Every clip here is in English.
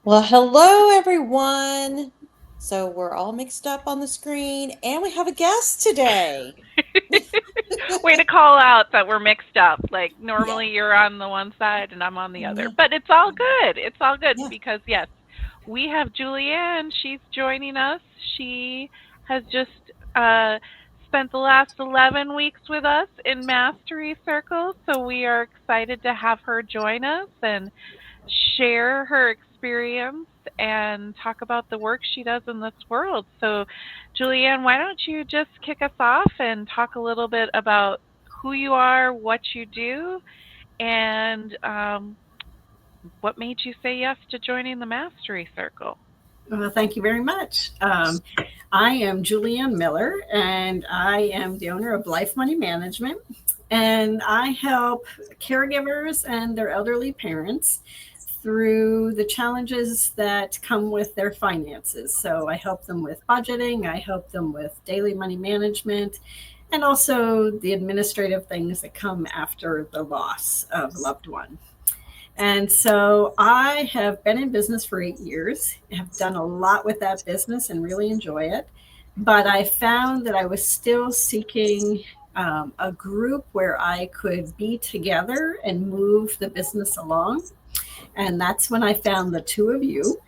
Well, hello everyone. So we're all mixed up on the screen and we have a guest today. Way to call out that we're mixed up. Like Yeah. normally you're on the one side and I'm on the other. Mhm. But it's all good. It's all good Yeah. because yes, we have Julianne. She's joining us. She has just uh spent the last 11 weeks with us in Mastery Circle, so we are excited to have her join us and share her experience and talk about the work she does in this world. So, Julianne, why don't you just kick us off and talk a little bit about who you are, what you do, and what made you say yes to joining the Mastery Circle? Well, thank you very much. I am Julianne Miller, and I am the owner of Life Money Management. And I help caregivers and their elderly parents through the challenges that come with their finances. So I help them with budgeting, I help them with daily money management, and also the administrative things that come after the loss of a loved one. And so I have been in business for 8 years, have done a lot with that business and really enjoy it. But I found that I was still seeking a group where I could be together and move the business along. And that's when I found the two of you.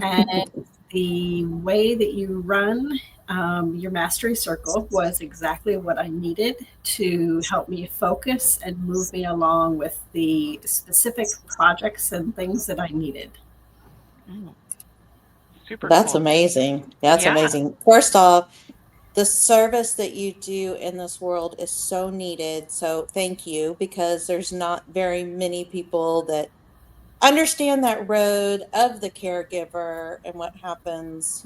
And the way that you run your mastery circle was exactly what I needed to help me focus and move me along with the specific projects and things that I needed. Mm, super That's cool. amazing. That's Yeah. amazing. First off, the service that you do in this world is so needed. So thank you because there's not very many people that understand that road of the caregiver and what happens,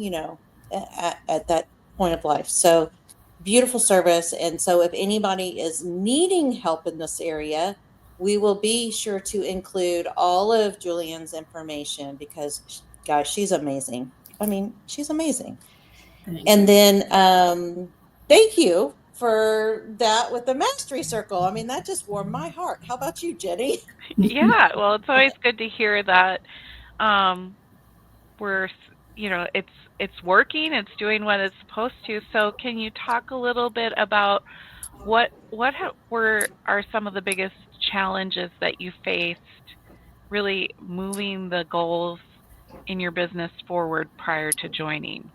at that point of life. So beautiful service. And so if anybody is needing help in this area, we will be sure to include all of Julian's information because guys, she's amazing. I mean, she's amazing. Thank And you. then thank you for that with the mastery circle. I mean, that just warmed my heart. How about you, Jenny? Yeah. Well, it's always good to hear that um, we're it's working, it's doing what it's supposed to. So can you talk a little bit about were are some of the biggest challenges that you faced really moving the goals in your business forward prior to joining?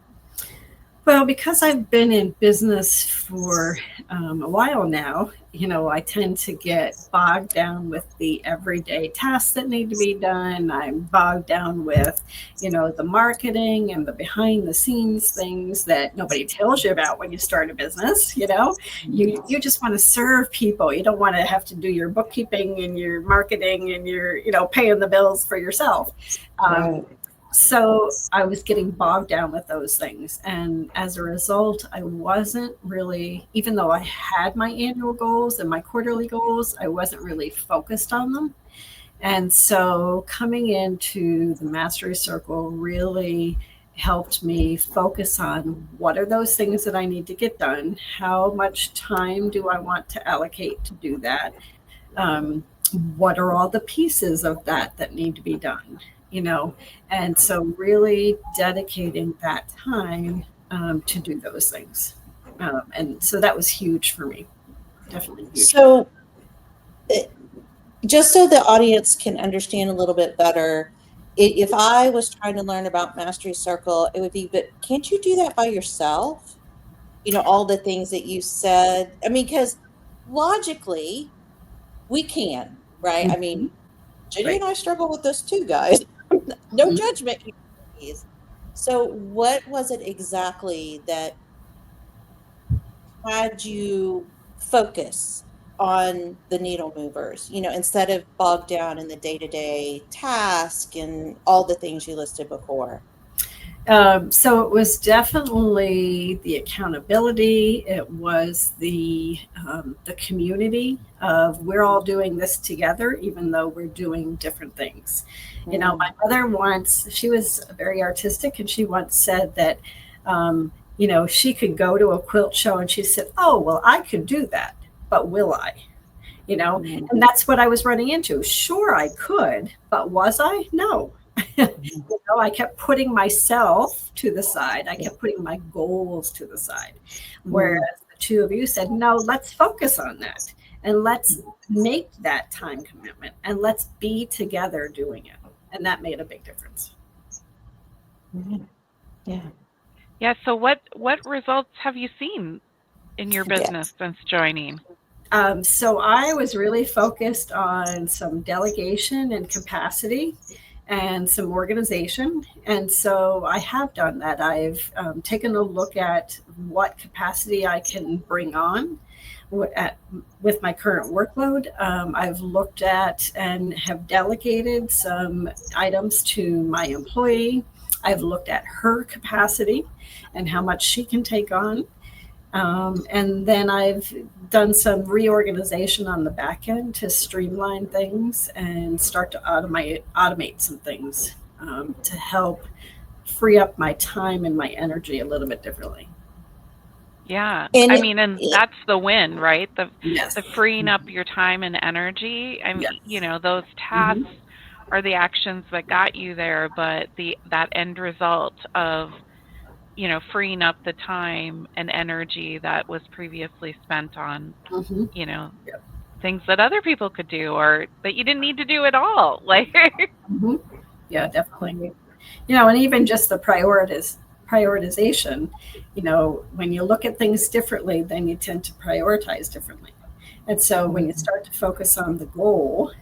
Well, because I've been in business for a while now, I tend to get bogged down with the everyday tasks that need to be done. I'm bogged down with, the marketing and the behind the scenes things that nobody tells you about when you start a business. You just want to serve people. You don't want to have to do your bookkeeping and your marketing and your, paying the bills for yourself. Um, Right. so I was getting bogged down with those things. And as a result, I wasn't really, even though I had my annual goals and my quarterly goals, I wasn't really focused on them. And so coming into the mastery circle really helped me focus on what are those things that I need to get done? How much time do I want to allocate to do that? um, what are all the pieces of that need to be done, you know and so really dedicating that time to do those things, and so that was huge for me, definitely huge. So, eh, just so the audience can understand a little bit better, if I was trying to learn about Mastery Circle, it would be, but can't you do that by yourself? All the things that you said. I mean, because logically, we can, right? I Mhm. mean, Jenny Right. and I struggle with this too, guys. No Mhm. judgment here, please. So, what was it exactly that had you focus on the needle movers, instead of bogged down in the day-to-day task and all the things you listed before? So it was definitely the accountability. It was the community of we're all doing this together, even though we're doing different things. My Mm, mother once, she was very artistic, and she once said that, she could go to a quilt show and she said, "Oh, well, I could do that, but will I?" mm, And that's what I was running into. Sure, I could, but was I? No. I kept putting myself to the side. I kept putting my goals to the side. Whereas the two of you said, no, let's focus on that and let's make that time commitment and let's be together doing it. And that made a big difference. Yeah. Yeah. So what results have you seen in your business since joining? So I was really focused on some delegation and capacity and some organization. And so I have done that. I've taken a look at what capacity I can bring on with my current workload. I've looked at and have delegated some items to my employee. I've looked at her capacity and how much she can take on. And then I've done some reorganization on the back end to streamline things and start to automate some things to help free up my time and my energy a little bit differently. Yeah. And I mean, and that's the win, right? Yes. The freeing up your time and energy. I mean, Yes. those tasks are the actions that got you there, but that end result of, freeing up the time and energy that was previously spent on, Yep. things that other people could do or that you didn't need to do at all. Like, Yeah, definitely. And even just the prioritization, when you look at things differently, then you tend to prioritize differently. And so when you start to focus on the goal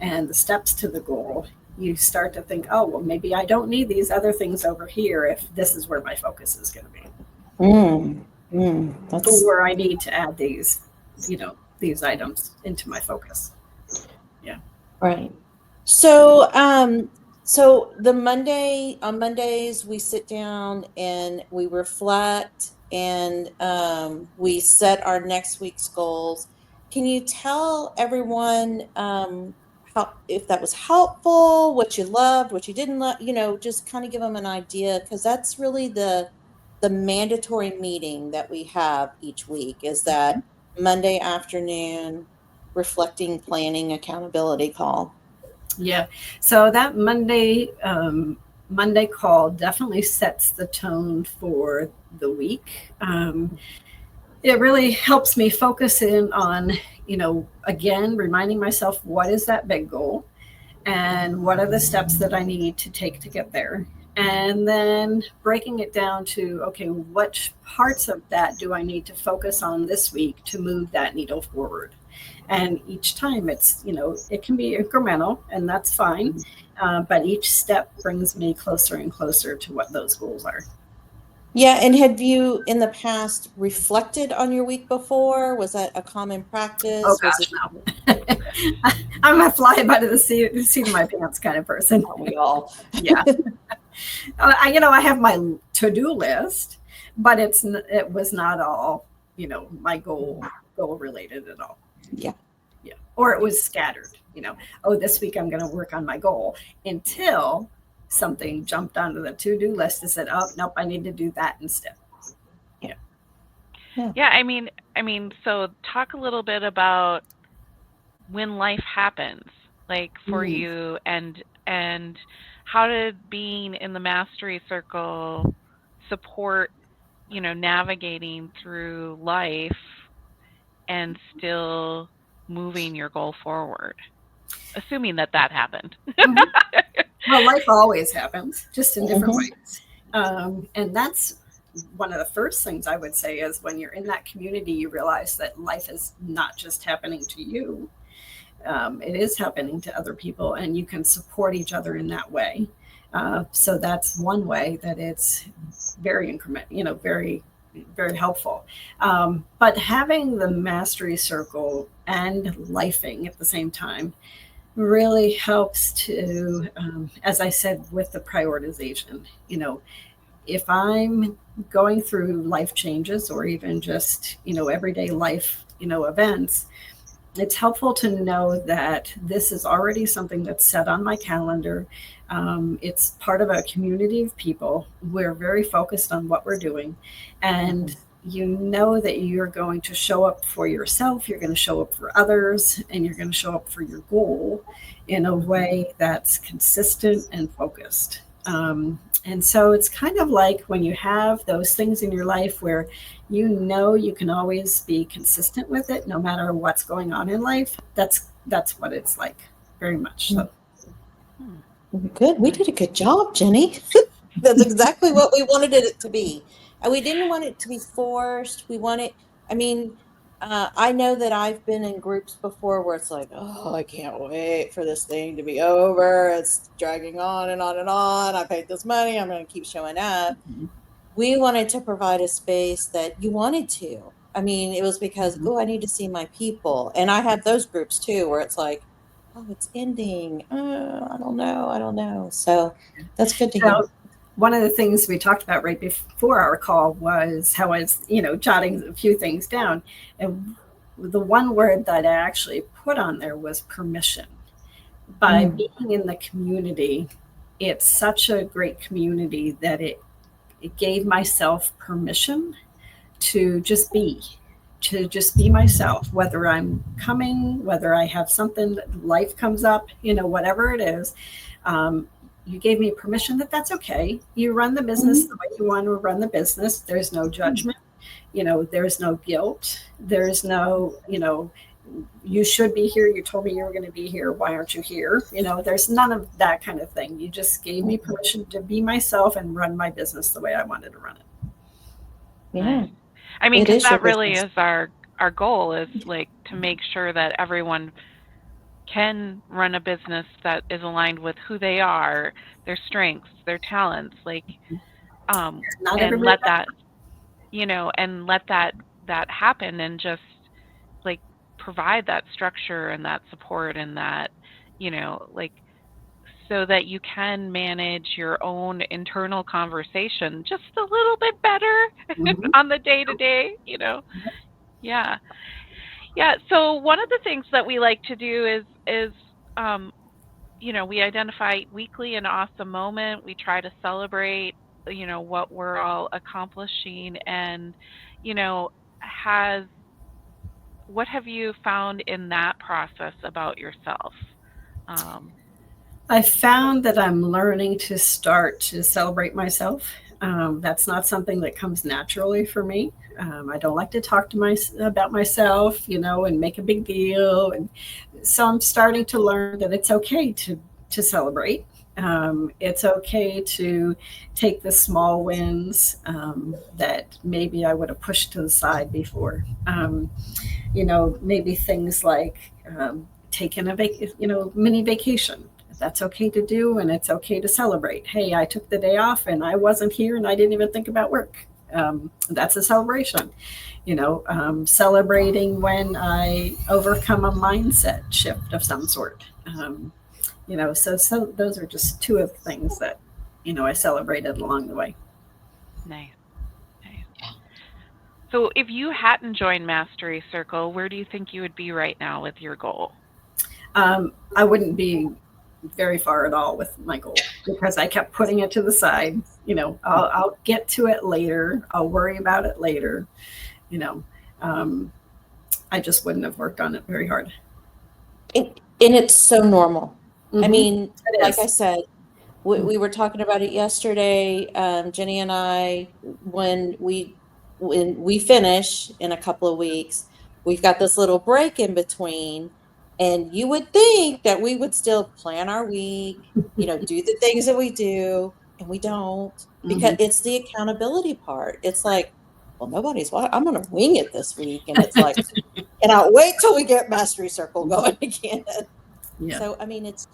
and the steps to the goal, you start to think, oh, well, maybe I don't need these other things over here if this is where my focus is going to be. That's Or I need to add these items into my focus. Yeah. right. So, so on Mondays, we sit down and we reflect and we set our next week's goals. Can you tell everyone how, if that was helpful, what you loved, what you didn't love, just kind of give them an idea, because that's really the mandatory meeting that we have each week, is that Monday afternoon reflecting, planning, accountability call. Yeah. So that Monday call definitely sets the tone for the week. It really helps me focus in on, again, reminding myself what is that big goal and what are the steps that I need to take to get there. And then breaking it down to, okay, what parts of that do I need to focus on this week to move that needle forward? And each time it can be incremental, and that's fine. But each step brings me closer and closer to what those goals are. Yeah, and had you in the past reflected on your week before? Was that a common practice? Oh gosh, no. I'm a fly by the seat of my pants kind of person. Aren't we all? Yeah. I have my to-do list, but it was not all, my goal related at all. Yeah. Yeah. Or it was scattered, this week I'm going to work on my goal until something jumped onto the to-do list and said, oh, nope, I need to do that instead. Yeah. Yeah. I mean, so talk a little bit about when life happens, like for you, and how did being in the mastery circle support, navigating through life and still moving your goal forward, assuming that happened. Well, life always happens, just in different ways. And that's one of the first things I would say is when you're in that community, you realize that life is not just happening to you. It is happening to other people, and you can support each other in that way. So that's one way that it's very very, very helpful. But having the mastery circle and lifing at the same time really helps to, as I said, with the prioritization, if I'm going through life changes or even just, everyday life, events, it's helpful to know that this is already something that's set on my calendar. It's part of a community of people. We're very focused on what we're doing. And you know that you're going to show up for yourself, you're going to show up for others, and you're going to show up for your goal in a way that's consistent and focused. And so it's kind of like when you have those things in your life where you know you can always be consistent with it no matter what's going on in life. That's what it's like, very much so. Good. We did a good job, Jenny. That's exactly what we wanted it to be. And we didn't want it to be forced. We want it, I mean, I know that I've been in groups before where it's like, oh, I can't wait for this thing to be over. It's dragging on and on and on. I paid this money. I'm going to keep showing up. We wanted to provide a space that you wanted to. I mean, it was because, oh, I need to see my people. And I have those groups too, where it's like, oh, it's ending. I don't know. I don't know. So that's good to hear. So, one of the things we talked about right before our call was how I was, jotting a few things down. And the one word that I actually put on there was permission. By being in the community, it's such a great community that it gave myself permission to just be myself, whether I'm coming, whether I have something, life comes up, whatever it is. You gave me permission that's okay. You run the business the way you want to run the business. There's no judgment. There's no guilt. There's no, you should be here. You told me you were going to be here. Why aren't you here? There's none of that kind of thing. You just gave me permission to be myself and run my business the way I wanted to run it. Yeah. I mean, because that really is our goal, is like to make sure that everyone can run a business that is aligned with who they are, their strengths, their talents, like, and let that, and let that happen, and just like provide that structure and that support and that, like, so that you can manage your own internal conversation just a little bit better on the day-to-day, Yeah. Yeah. So one of the things that we like to do is we identify weekly an awesome moment. We try to celebrate, what we're all accomplishing, and, has what have you found in that process about yourself? I found that I'm learning to start to celebrate myself. That's not something that comes naturally for me. I don't like to talk to about myself, and make a big deal. And so I'm starting to learn that it's okay to celebrate. It's okay to take the small wins that maybe I would have pushed to the side before. Maybe things like taking a mini vacation. That's okay to do, and it's okay to celebrate. Hey, I took the day off and I wasn't here and I didn't even think about work. That's a celebration. Celebrating when I overcome a mindset shift of some sort. So those are just two of the things that, I celebrated along the way. Nice. So if you hadn't joined Mastery Circle, where do you think you would be right now with your goal? I wouldn't be very far at all with my goal, because I kept putting it to the side. I'll get to it later. I'll worry about it later. I just wouldn't have worked on it very hard. And it's so normal. I mean, like I said, we were talking about it yesterday, Jenny and I, when we finish in a couple of weeks, we've got this little break in between. And you would think that we would still plan our week, do the things that we do, and we don't, because it's the accountability part. It's like, well, nobody's watching. I'm going to wing it this week. And it's like, and I'll wait till we get Mastery Circle going again. Yeah. So, I mean, it's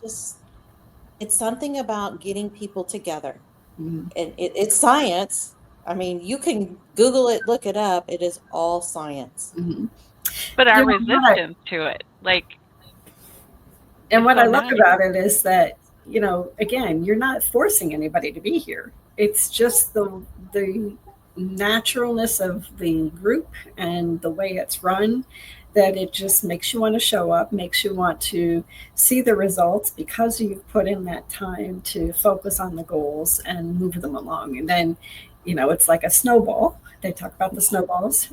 something about getting people together. And it's science. I mean, you can Google it, look it up. It is all science. But our resistance to it, like, and what I love about it is that, again, you're not forcing anybody to be here. It's just the naturalness of the group and the way it's run that it just makes you want to show up, makes you want to see the results because you've put in that time to focus on the goals and move them along. And then, it's like a snowball. They talk about the snowballs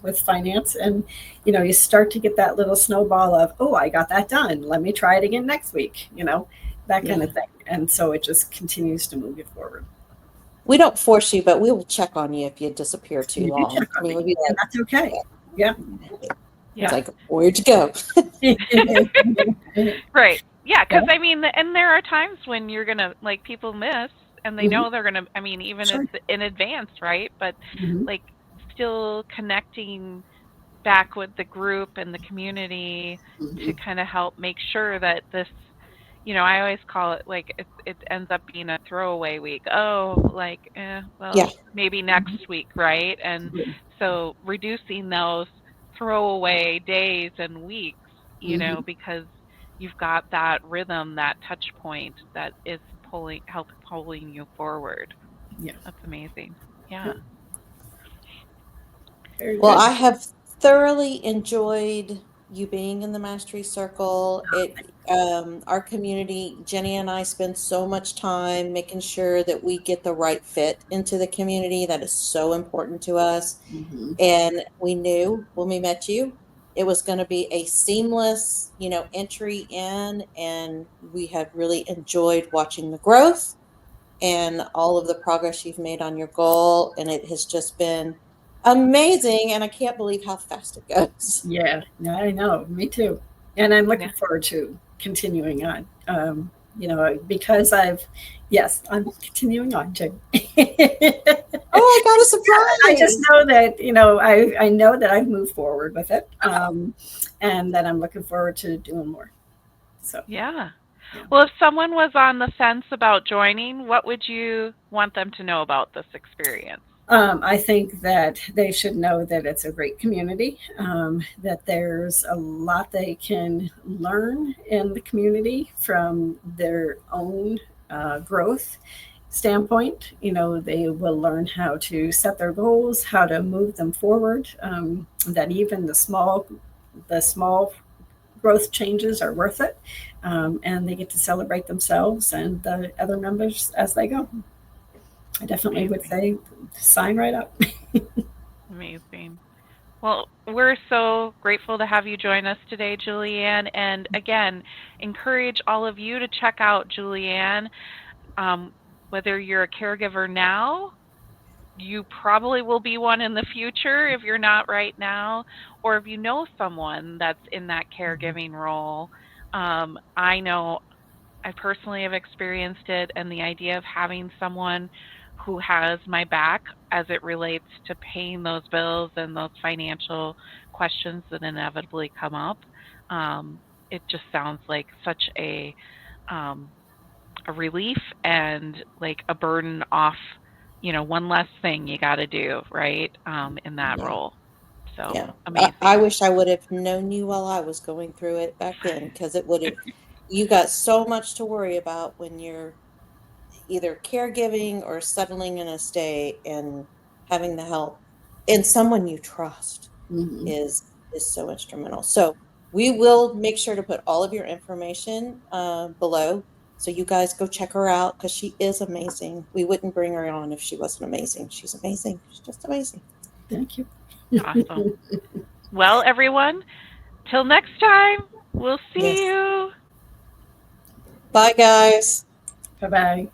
with finance, and you start to get that little snowball of, oh, I got that done. Let me try it again next week. That kind of thing. And so it just continues to move you forward. We don't force you, but we will check on you if you disappear too You long. check on me, we'll be and that's okay. Yeah. It's like, where'd you go? Right. Yeah, because I mean, and there are times when you're gonna like people miss, and they know they're gonna. I mean, even Sure. in advance, right? But like still connecting back with the group and the community to kind of help make sure that this. I always call it like it ends up being a throwaway week. Oh, like, well, maybe next week, right? And so reducing those throwaway days and weeks, because you've got that rhythm, that touch point that is pulling you forward. Yeah. That's amazing. Yeah. Very Well, good. I have thoroughly enjoyed you being in the Mastery Circle. Our community, Jenny and I spend so much time making sure that we get the right fit into the community. That is so important to us. And we knew when we met you, it was going to be a seamless, entry in, and we have really enjoyed watching the growth and all of the progress you've made on your goal. And it has just been amazing. And I can't believe how fast it goes. Yeah, I know. Me too. And I'm looking forward to continuing on. Because I'm continuing on too. Oh, I got a surprise. I just know that, I know that I've moved forward with it. And that I'm looking forward to doing more. So yeah. Well, if someone was on the fence about joining, what would you want them to know about this experience? I think that they should know that it's a great community, that there's a lot they can learn in the community from their own growth standpoint. They will learn how to set their goals, how to move them forward, that even the small growth changes are worth it, and they get to celebrate themselves and the other members as they go. I definitely would say sign right up. Amazing. Well, we're so grateful to have you join us today, Julianne. And again, encourage all of you to check out Julianne. Whether you're a caregiver now, you probably will be one in the future if you're not right now, or if you know someone that's in that caregiving role. I know I personally have experienced it, and the idea of having someone who has my back as it relates to paying those bills and those financial questions that inevitably come up, it just sounds like such a relief and like a burden off, one less thing you got to do, right, in that role. So amazing. I wish I would have known you while I was going through it back then, because it would have, you got so much to worry about when you're either caregiving or settling in a state, and having the help and someone you trust is so instrumental. So we will make sure to put all of your information below, so you guys go check her out, because she is amazing. We wouldn't bring her on if she wasn't amazing. She's amazing. She's just amazing. Thank you. Awesome. Well, everyone, till next time, we'll see you. Bye, guys. Bye-bye.